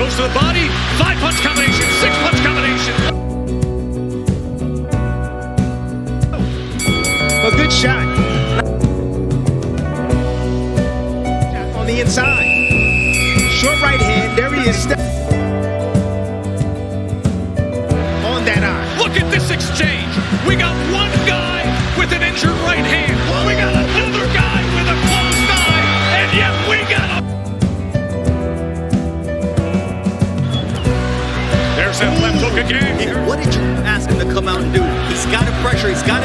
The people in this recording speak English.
Goes to the body, 5-punch combination, 6-punch combination. A good shot. On the inside. Short right hand, there he is. On that eye. Look at this exchange. We got one guy with an injured right hand. We got another guy with a closed eye. And yet we got a... There's that left hook again. What did you ask him to come out and do? He's got to pressure. He's got to